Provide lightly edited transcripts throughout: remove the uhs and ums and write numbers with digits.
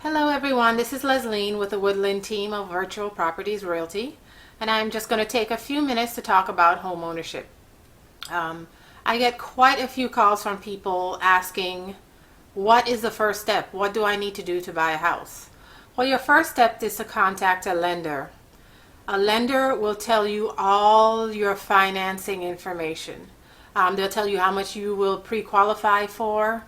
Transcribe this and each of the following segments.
Hello everyone, this is Lesline with the Woodland team of Virtual Properties Realty, and I'm just going to take a few minutes to talk about home ownership. I get quite a few calls from people asking, what is the first step? What do I need to do to buy a house? Well, your first step is to contact a lender. A lender will tell you all your financing information. They'll tell you how much you will pre-qualify for.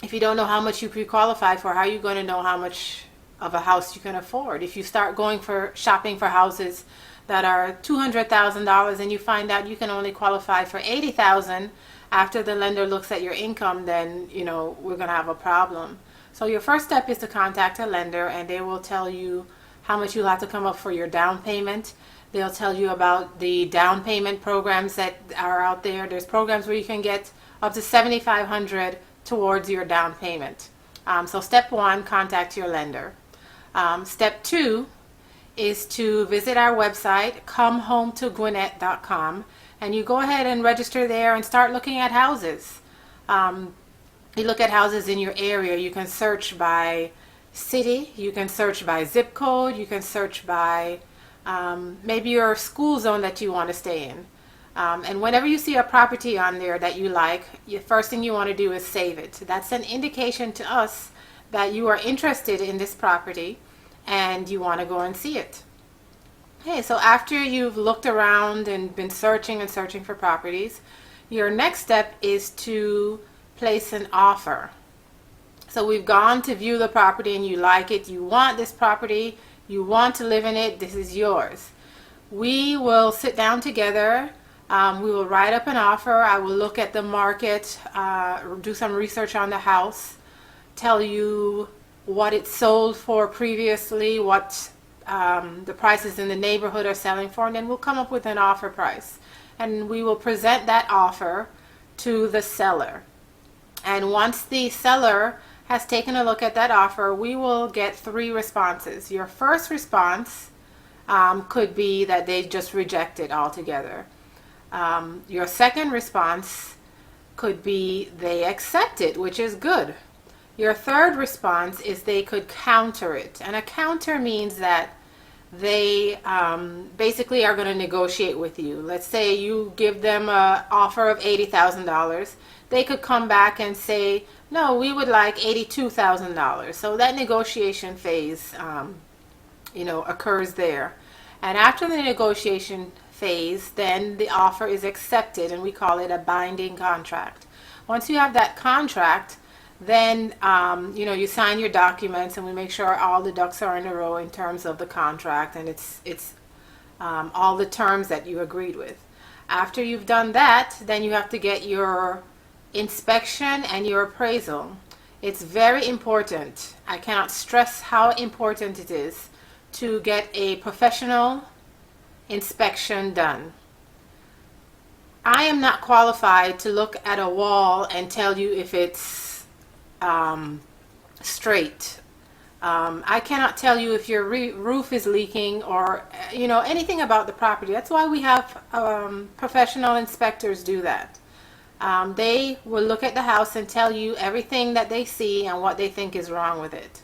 If you don't know how much you pre-qualify for, how are you going to know how much of a house you can afford? If you start going for shopping for houses that are $200,000 and you find out you can only qualify for $80,000 after the lender looks at your income, then we're going to have a problem. So your first step is to contact a lender, and they will tell you how much you'll have to come up for your down payment. They'll tell you about the down payment programs that are out there. There's programs where you can get up to $7,500 towards your down payment. So step one, contact your lender. Step two is to visit our website, comehometogwinnett.com, and you go ahead and register there and start looking at houses. You look at houses in your area. You can search by city, you can search by zip code, you can search by maybe your school zone that you want to stay in. And whenever you see a property on there that you like, the first thing you want to do is save it. That's an indication to us that you are interested in this property and you want to go and see it. Okay, so after you've looked around and been searching and searching for properties, your next step is to place an offer. So we've gone to view the property and you like it, you want this property, you want to live in it, this is yours. We will sit down together. We will write up an offer. I will look at the market, do some research on the house, tell you what it sold for previously, what the prices in the neighborhood are selling for, and then we'll come up with an offer price. And we will present that offer to the seller. And once the seller has taken a look at that offer, we will get 3 responses. Your first response could be that they just reject it altogether. Your second response could be they accept it, which is good. Your third response is they could counter it. And a counter means that they basically are going to negotiate with you. Let's say you give them an offer of $80,000. They could come back and say, no, we would like $82,000. So that negotiation phase occurs there. And after the negotiation phase, then the offer is accepted, and we call it a binding contract. Once you have that contract, then you sign your documents, and we make sure all the ducks are in a row in terms of the contract, and it's all the terms that you agreed with. After you've done that, then you have to get your inspection and your appraisal. It's very important. I cannot stress how important it is to get a professional inspection done. I am not qualified to look at a wall and tell you if it's straight. I cannot tell you if your roof is leaking or anything about the property. That's why we have professional inspectors do that. They will look at the house and tell you everything that they see and what they think is wrong with it.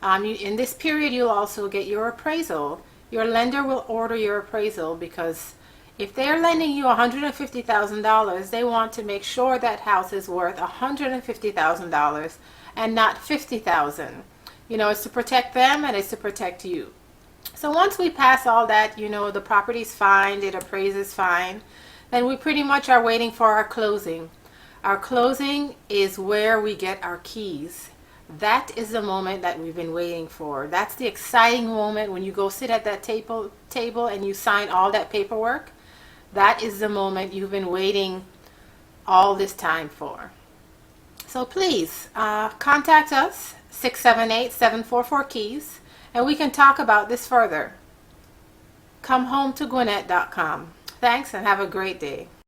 In this period, you'll also get your appraisal. Your lender will order your appraisal, because if they're lending you $150,000, they want to make sure that house is worth $150,000 and not $50,000. It's to protect them and it's to protect you. So once we pass all that, the property's fine, it appraises fine, then we pretty much are waiting for our closing. Our closing is where we get our keys. That is the moment that we've been waiting for. That's the exciting moment when you go sit at that table and you sign all that paperwork. That is the moment you've been waiting all this time for. So please contact us, 678-744-KEYS, and we can talk about this further. ComeHomeToGwinnett.com. Thanks, and have a great day.